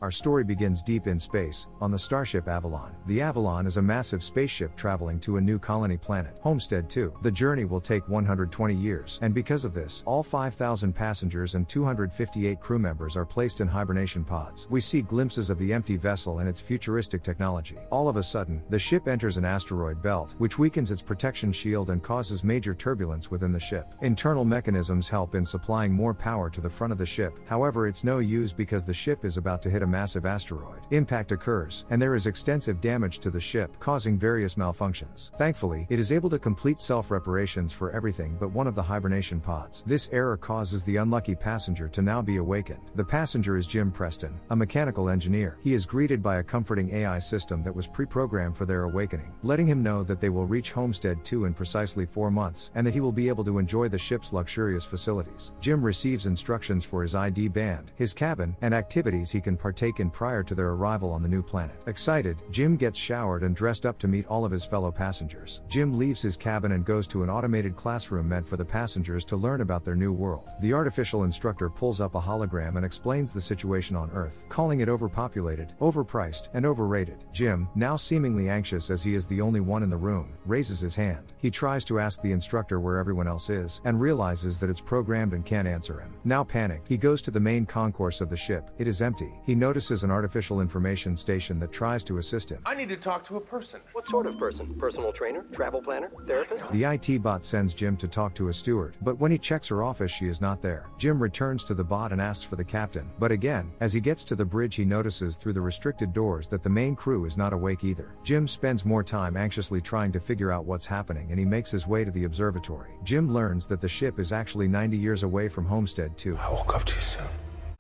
Our story begins deep in space, on the starship Avalon. The Avalon is a massive spaceship traveling to a new colony planet, Homestead 2. The journey will take 120 years, and because of this, all 5,000 passengers and 258 crew members are placed in hibernation pods. We see glimpses of the empty vessel and its futuristic technology. All of a sudden, the ship enters an asteroid belt, which weakens its protection shield and causes major turbulence within the ship. Internal mechanisms help in supplying more power to the front of the ship, however it's no use because the ship is about to hit a massive asteroid. Impact occurs, and there is extensive damage to the ship, causing various malfunctions. Thankfully, it is able to complete self-reparations for everything but one of the hibernation pods. This error causes the unlucky passenger to now be awakened. The passenger is Jim Preston, a mechanical engineer. He is greeted by a comforting AI system that was pre-programmed for their awakening, letting him know that they will reach Homestead 2 in precisely 4 months, and that he will be able to enjoy the ship's luxurious facilities. Jim receives instructions for his ID band, his cabin, and activities he can partake in prior to their arrival on the new planet. Excited, Jim gets showered and dressed up to meet all of his fellow passengers. Jim leaves his cabin and goes to an automated classroom meant for the passengers to learn about their new world. The artificial instructor pulls up a hologram and explains the situation on Earth, calling it overpopulated, overpriced, and overrated. Jim, now seemingly anxious as he is the only one in the room, raises his hand. He tries to ask the instructor where everyone else is, and realizes that it's programmed and can't answer him. Now panicked, he goes to the main concourse of the ship. It is empty. He notices an artificial information station that tries to assist him. I need to talk to a person. What sort of person? Personal trainer? Travel planner? Therapist? The IT bot sends Jim to talk to a steward, but when he checks her office she is not there. Jim returns to the bot and asks for the captain, but again, as he gets to the bridge he notices through the restricted doors that the main crew is not awake either. Jim spends more time anxiously trying to figure out what's happening and he makes his way to the observatory. Jim learns that the ship is actually 90 years away from Homestead 2. I woke up too soon.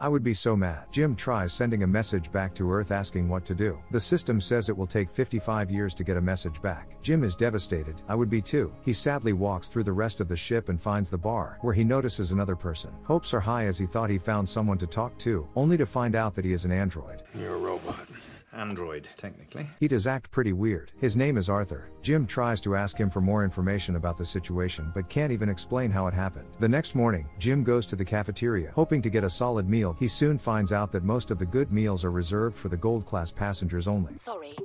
I would be so mad. Jim tries sending a message back to Earth asking what to do. The system says it will take 55 years to get a message back. Jim is devastated. I would be too. He sadly walks through the rest of the ship and finds the bar, where he notices another person. Hopes are high as he thought he found someone to talk to, only to find out that he is an android. You're a robot. Android, technically. He does act pretty weird. His name is Arthur. Jim tries to ask him for more information about the situation but can't even explain how it happened. The next morning, Jim goes to the cafeteria, hoping to get a solid meal. He soon finds out that most of the good meals are reserved for the gold class passengers only. Sorry.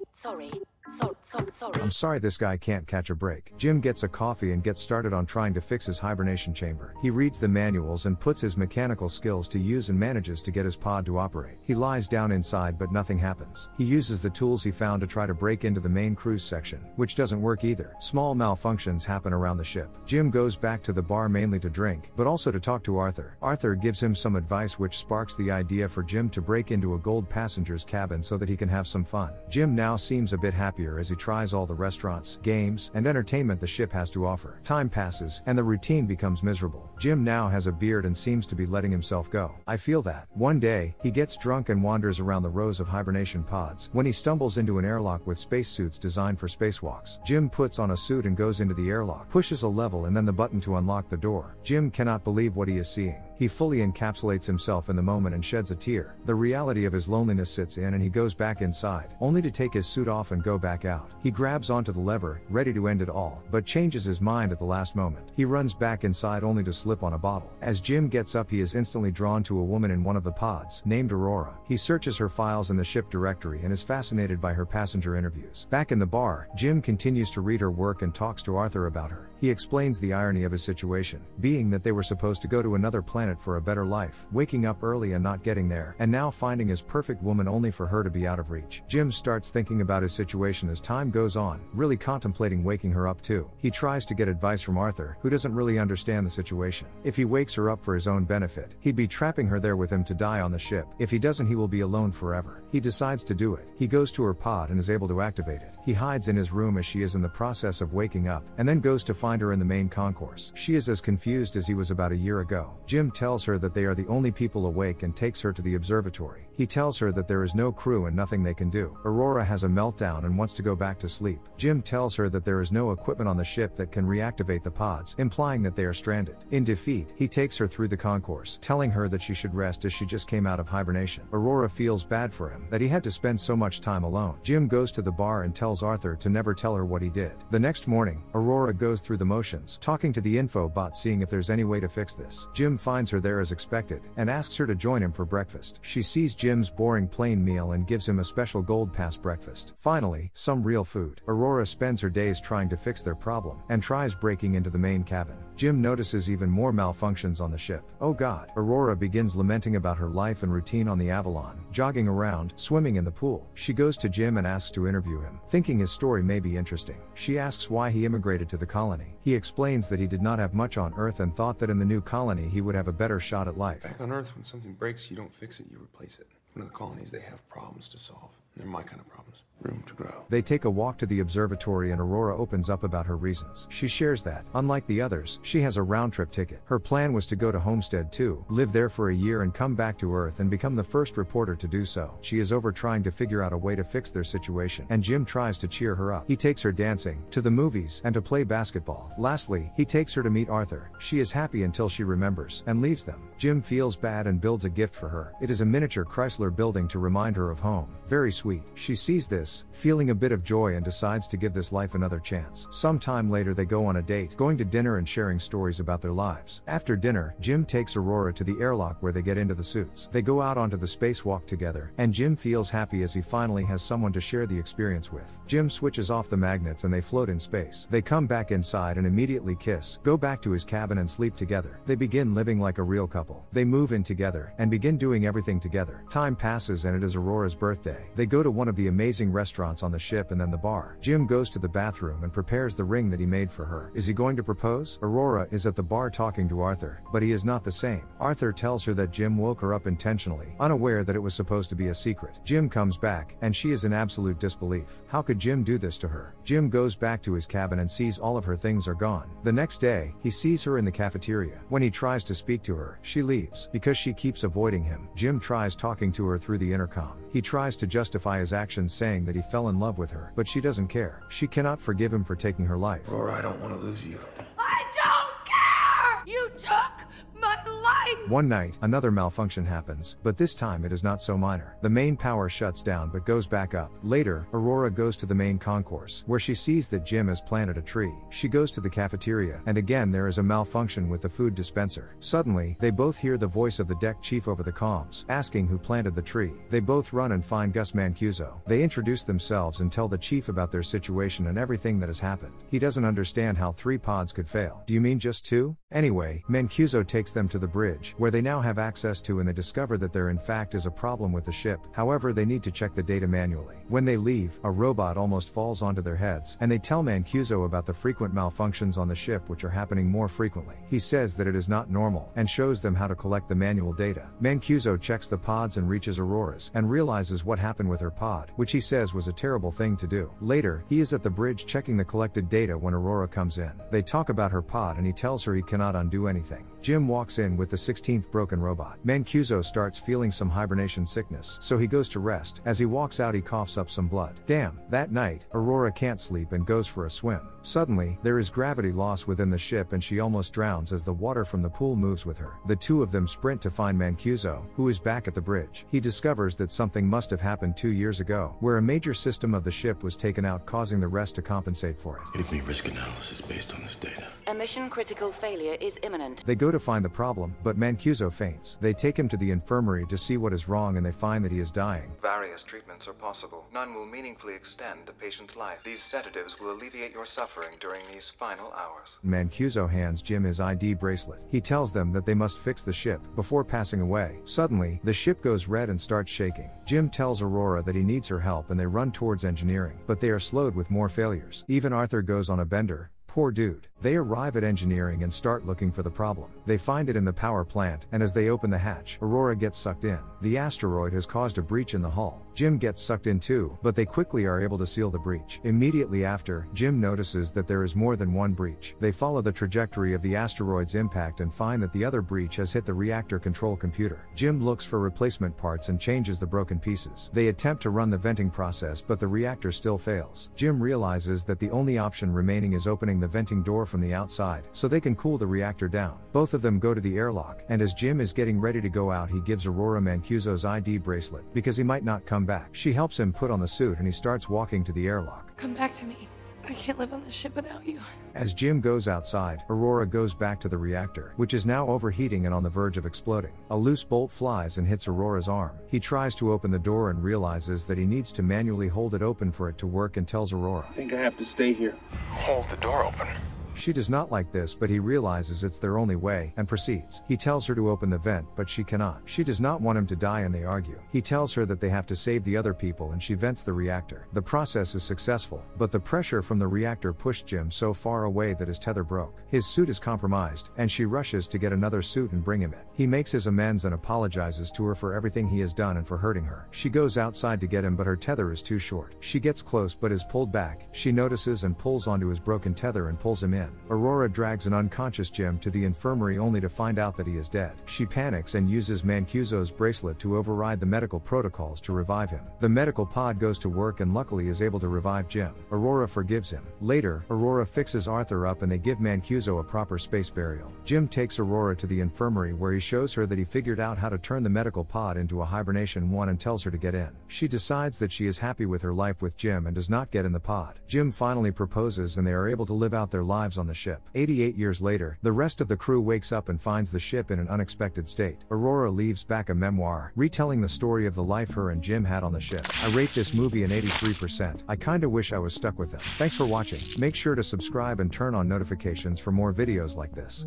I'm sorry, this guy can't catch a break. Jim gets a coffee and gets started on trying to fix his hibernation chamber. He reads the manuals and puts his mechanical skills to use and manages to get his pod to operate. He lies down inside but nothing happens. He uses the tools he found to try to break into the main cruise section, which doesn't work either. Small malfunctions happen around the ship. Jim goes back to the bar mainly to drink, but also to talk to Arthur. Arthur gives him some advice which sparks the idea for Jim to break into a gold passenger's cabin so that he can have some fun. Jim now seems a bit happier as he tries all the restaurants, games, and entertainment the ship has to offer. Time passes, and the routine becomes miserable. Jim now has a beard and seems to be letting himself go. I feel that. One day, he gets drunk and wanders around the rows of hibernation pods, when he stumbles into an airlock with spacesuits designed for spacewalks. Jim puts on a suit and goes into the airlock, pushes a level and then the button to unlock the door. Jim cannot believe what he is seeing. He fully encapsulates himself in the moment and sheds a tear. The reality of his loneliness sits in and he goes back inside, only to take his suit off and go back out. He grabs onto the lever, ready to end it all, but changes his mind at the last moment. He runs back inside only to slip on a bottle. As Jim gets up he is instantly drawn to a woman in one of the pods, named Aurora. He searches her files in the ship directory and is fascinated by her passenger interviews. Back in the bar, Jim continues to read her work and talks to Arthur about her. He explains the irony of his situation, being that they were supposed to go to another planet for a better life, waking up early and not getting there, and now finding his perfect woman only for her to be out of reach. Jim starts thinking about his situation as time goes on, really contemplating waking her up too. He tries to get advice from Arthur, who doesn't really understand the situation. If he wakes her up for his own benefit, he'd be trapping her there with him to die on the ship. If he doesn't, he will be alone forever. He decides to do it. He goes to her pod and is able to activate it. He hides in his room as she is in the process of waking up, and then goes to find her in the main concourse. She is as confused as he was about a year ago. Jim tells her that they are the only people awake and takes her to the observatory. He tells her that there is no crew and nothing they can do. Aurora has a meltdown and wants to go back to sleep. Jim tells her that there is no equipment on the ship that can reactivate the pods, implying that they are stranded. In defeat, he takes her through the concourse, telling her that she should rest as she just came out of hibernation. Aurora feels bad for him, that he had to spend so much time alone. Jim goes to the bar and tells Arthur to never tell her what he did. The next morning, Aurora goes through through the motions, talking to the info bot seeing if there's any way to fix this. Jim finds her there as expected, and asks her to join him for breakfast. She sees Jim's boring plain meal and gives him a special gold pass breakfast. Finally, some real food. Aurora spends her days trying to fix their problem, and tries breaking into the main cabin. Jim notices even more malfunctions on the ship. Oh god. Aurora begins lamenting about her life and routine on the Avalon, jogging around, swimming in the pool. She goes to Jim and asks to interview him, thinking his story may be interesting. She asks why he immigrated to the colony. He explains that he did not have much on Earth and thought that in the new colony he would have a better shot at life. Back on Earth, when something breaks, you don't fix it, you replace it. In the colonies, they have problems to solve. They're my kind of problems. Room to grow. They take a walk to the observatory and Aurora opens up about her reasons. She shares that, unlike the others, she has a round-trip ticket. Her plan was to go to Homestead 2, live there for a year and come back to Earth and become the first reporter to do so. She is over trying to figure out a way to fix their situation, and Jim tries to cheer her up. He takes her dancing, to the movies, and to play basketball. Lastly, he takes her to meet Arthur. She is happy until she remembers, and leaves them. Jim feels bad and builds a gift for her. It is a miniature Chrysler building to remind her of home. Very sweet. She sees this, feeling a bit of joy, and decides to give this life another chance. Some time later they go on a date, going to dinner and sharing stories about their lives. After dinner, Jim takes Aurora to the airlock where they get into the suits. They go out onto the spacewalk together, and Jim feels happy as he finally has someone to share the experience with. Jim switches off the magnets and they float in space. They come back inside and immediately kiss, go back to his cabin and sleep together. They begin living like a real couple. They move in together, and begin doing everything together. Time passes and it is Aurora's birthday. They go to one of the amazing restaurants on the ship and then the bar. Jim goes to the bathroom and prepares the ring that he made for her. Is he going to propose? Aurora is at the bar talking to Arthur, but he is not the same. Arthur tells her that Jim woke her up intentionally, unaware that it was supposed to be a secret. Jim comes back, and she is in absolute disbelief. How could Jim do this to her? Jim goes back to his cabin and sees all of her things are gone. The next day, he sees her in the cafeteria. When he tries to speak to her, she leaves. Because she keeps avoiding him, Jim tries talking to her through the intercom. He tries to justify his actions saying that he fell in love with her, but she doesn't care. She cannot forgive him for taking her life. Aurora, I don't want to lose you. I don't care! You took my life! One night, another malfunction happens, but this time it is not so minor. The main power shuts down but goes back up. Later, Aurora goes to the main concourse, where she sees that Jim has planted a tree. She goes to the cafeteria, and again there is a malfunction with the food dispenser. Suddenly, they both hear the voice of the deck chief over the comms, asking who planted the tree. They both run and find Gus Mancuso. They introduce themselves and tell the chief about their situation and everything that has happened. He doesn't understand how 3 pods could fail. Do you mean just 2? Anyway, Mancuso takes them to the bridge, where they now have access to, and they discover that there in fact is a problem with the ship. However, they need to check the data manually. When they leave, a robot almost falls onto their heads, and they tell Mancuso about the frequent malfunctions on the ship which are happening more frequently. He says that it is not normal, and shows them how to collect the manual data. Mancuso checks the pods and reaches Aurora's, and realizes what happened with her pod, which he says was a terrible thing to do. Later, he is at the bridge checking the collected data when Aurora comes in. They talk about her pod and he tells her he cannot undo anything. Jim walks in with the 16th broken robot. Mancuso starts feeling some hibernation sickness, so he goes to rest. As he walks out he coughs up some blood. Damn. That night, Aurora can't sleep and goes for a swim. Suddenly, there is gravity loss within the ship and she almost drowns as the water from the pool moves with her. The two of them sprint to find Mancuso, who is back at the bridge. He discovers that something must have happened 2 years ago, where a major system of the ship was taken out, causing the rest to compensate for it. Give me risk analysis based on this data. A mission critical failure is imminent. They go to find the problem, but Mancuso faints. They take him to the infirmary to see what is wrong and they find that he is dying. Various treatments are possible. None will meaningfully extend the patient's life. These sedatives will alleviate your suffering during these final hours. Mancuso hands Jim his ID bracelet. He tells them that they must fix the ship before passing away. Suddenly, the ship goes red and starts shaking. Jim tells Aurora that he needs her help and they run towards engineering, but they are slowed with more failures. Even Arthur goes on a bender. Poor dude. They arrive at engineering and start looking for the problem. They find it in the power plant, and as they open the hatch, Aurora gets sucked in. The asteroid has caused a breach in the hull. Jim gets sucked in too, but they quickly are able to seal the breach. Immediately after, Jim notices that there is more than one breach. They follow the trajectory of the asteroid's impact and find that the other breach has hit the reactor control computer. Jim looks for replacement parts and changes the broken pieces. They attempt to run the venting process, but the reactor still fails. Jim realizes that the only option remaining is opening the venting door from the outside, so they can cool the reactor down. Both of them go to the airlock, and as Jim is getting ready to go out he gives Aurora Mancuso's ID bracelet, because he might not come back. She helps him put on the suit and he starts walking to the airlock. Come back to me. I can't live on this ship without you. As Jim goes outside, Aurora goes back to the reactor, which is now overheating and on the verge of exploding. A loose bolt flies and hits Aurora's arm. He tries to open the door and realizes that he needs to manually hold it open for it to work and tells Aurora, I think I have to stay here. Hold the door open. She does not like this, but he realizes it's their only way, and proceeds. He tells her to open the vent, but she cannot. She does not want him to die and they argue. He tells her that they have to save the other people and she vents the reactor. The process is successful, but the pressure from the reactor pushed Jim so far away that his tether broke. His suit is compromised, and she rushes to get another suit and bring him it. He makes his amends and apologizes to her for everything he has done and for hurting her. She goes outside to get him, but her tether is too short. She gets close but is pulled back. She notices and pulls onto his broken tether and pulls him in. Aurora drags an unconscious Jim to the infirmary only to find out that he is dead. She panics and uses Mancuso's bracelet to override the medical protocols to revive him. The medical pod goes to work and luckily is able to revive Jim. Aurora forgives him. Later, Aurora fixes Arthur up and they give Mancuso a proper space burial. Jim takes Aurora to the infirmary where he shows her that he figured out how to turn the medical pod into a hibernation one and tells her to get in. She decides that she is happy with her life with Jim and does not get in the pod. Jim finally proposes and they are able to live out their lives on the ship. 88 years later, the rest of the crew wakes up and finds the ship in an unexpected state. Aurora leaves back a memoir, retelling the story of the life her and Jim had on the ship. I rate this movie an 83%. I kinda wish I was stuck with them. Thanks for watching. Make sure to subscribe and turn on notifications for more videos like this.